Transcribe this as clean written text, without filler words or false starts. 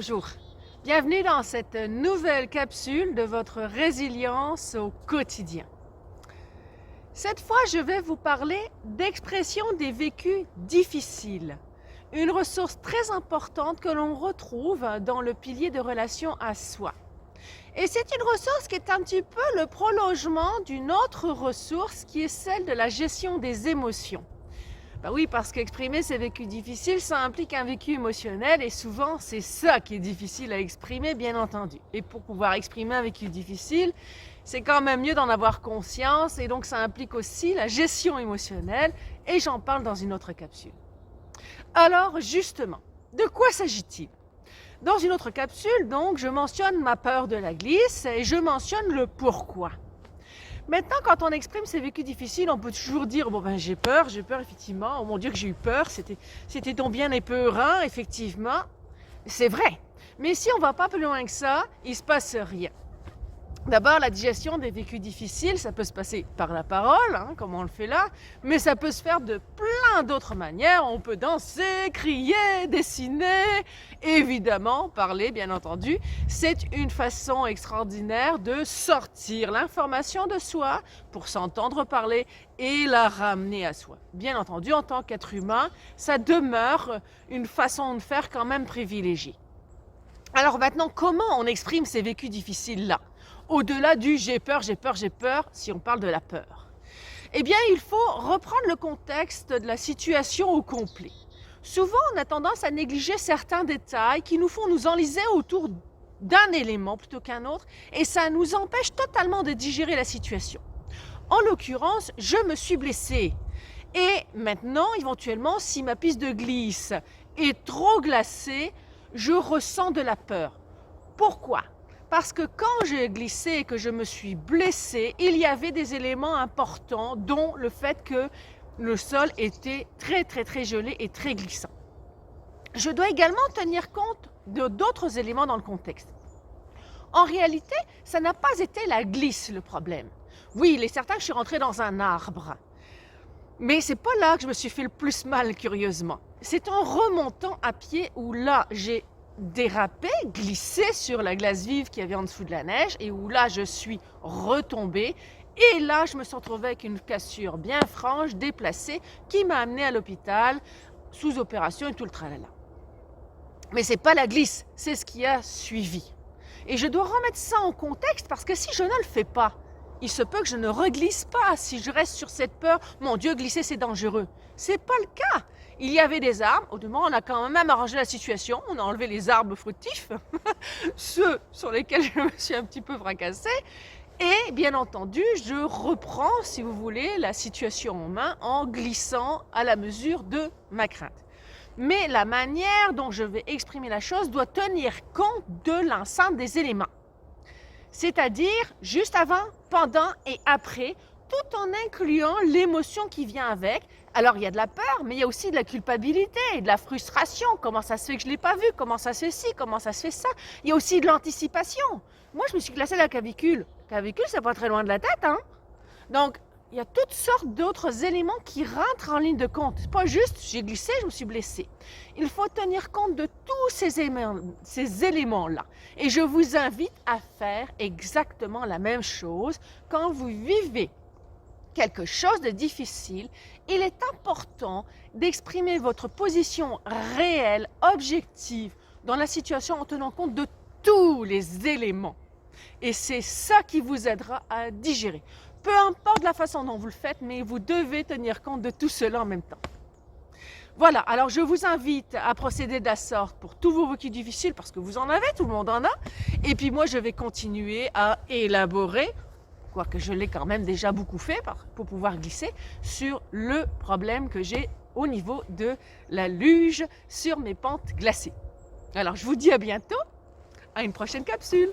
Bonjour, bienvenue dans cette nouvelle capsule de votre résilience au quotidien. Cette fois, je vais vous parler d'expression des vécus difficiles, une ressource très importante que l'on retrouve dans le pilier de relation à soi. Et c'est une ressource qui est un petit peu le prolongement d'une autre ressource qui est celle de la gestion des émotions. Ben oui, parce qu'exprimer ces vécus difficiles, ça implique un vécu émotionnel et souvent c'est ça qui est difficile à exprimer, bien entendu. Et pour pouvoir exprimer un vécu difficile, c'est quand même mieux d'en avoir conscience et donc ça implique aussi la gestion émotionnelle et j'en parle dans une autre capsule. Alors justement, de quoi s'agit-il? Dans une autre capsule, donc, je mentionne ma peur de la glisse et je mentionne le pourquoi. Maintenant, quand on exprime ses vécus difficiles, on peut toujours dire « bon ben j'ai peur effectivement, oh mon Dieu que j'ai eu peur, c'était donc bien épeurant, effectivement ». C'est vrai, mais si on ne va pas plus loin que ça, il ne se passe rien. D'abord, la digestion des vécus difficiles, ça peut se passer par la parole, comme on le fait là, mais ça peut se faire de plein d'autres manières. On peut danser, crier, dessiner, évidemment, parler, bien entendu. C'est une façon extraordinaire de sortir l'information de soi pour s'entendre parler et la ramener à soi. Bien entendu, en tant qu'être humain, ça demeure une façon de faire quand même privilégiée. Alors maintenant, comment on exprime ces vécus difficiles-là ? Au-delà du j'ai peur, si on parle de la peur. Eh bien, il faut reprendre le contexte de la situation au complet. Souvent, on a tendance à négliger certains détails qui nous font nous enliser autour d'un élément plutôt qu'un autre et ça nous empêche totalement de digérer la situation. En l'occurrence, je me suis blessée. Et maintenant, éventuellement, si ma piste de glisse est trop glacée, je ressens de la peur. Pourquoi ? Parce que quand j'ai glissé et que je me suis blessée, il y avait des éléments importants, dont le fait que le sol était très gelé et très glissant. Je dois également tenir compte d'autres éléments dans le contexte. En réalité, ça n'a pas été la glisse le problème. Oui, il est certain que je suis rentrée dans un arbre. Mais c'est pas là que je me suis fait le plus mal, curieusement. C'est en remontant à pied où là, j'ai dérapé, glissé sur la glace vive qu'il y avait en dessous de la neige et où là je suis retombée et là je me suis retrouvée avec une cassure bien franche, déplacée, qui m'a amenée à l'hôpital sous opération et tout le tralala. Mais c'est pas la glisse, c'est ce qui a suivi. Et je dois remettre ça en contexte parce que si je ne le fais pas, il se peut que je ne reglisse pas si je reste sur cette peur. Mon Dieu, glisser c'est dangereux. C'est pas le cas. Il y avait des arbres, au demeurant on a quand même arrangé la situation, on a enlevé les arbres fructifs, ceux sur lesquels je me suis un petit peu fracassée, et bien entendu je reprends, si vous voulez, la situation en main en glissant à la mesure de ma crainte. Mais la manière dont je vais exprimer la chose doit tenir compte de l'ensemble des éléments. C'est-à-dire juste avant, pendant et après, tout en incluant l'émotion qui vient avec. Alors il y a de la peur, mais il y a aussi de la culpabilité et de la frustration. Comment ça se fait que je ne l'ai pas vu? Comment ça se fait ci? Comment ça se fait ça? Il y a aussi de l'anticipation. Moi, je me suis glacée à la clavicule. La clavicule, c'est pas très loin de la tête, Donc, il y a toutes sortes d'autres éléments qui rentrent en ligne de compte. C'est pas juste, j'ai glissé, je me suis blessée. Il faut tenir compte de tous ces éléments-là. Et je vous invite à faire exactement la même chose quand vous vivez quelque chose de difficile. Il est important d'exprimer votre position réelle, objective, dans la situation en tenant compte de tous les éléments. Et c'est ça qui vous aidera à digérer. Peu importe la façon dont vous le faites, mais vous devez tenir compte de tout cela en même temps. Voilà, alors je vous invite à procéder de la sorte pour tous vos vécus difficiles, parce que vous en avez, tout le monde en a. Et puis moi, je vais continuer à élaborer, quoique je l'ai quand même déjà beaucoup fait pour pouvoir glisser, sur le problème que j'ai au niveau de la luge sur mes pentes glacées. Alors je vous dis à bientôt, à une prochaine capsule.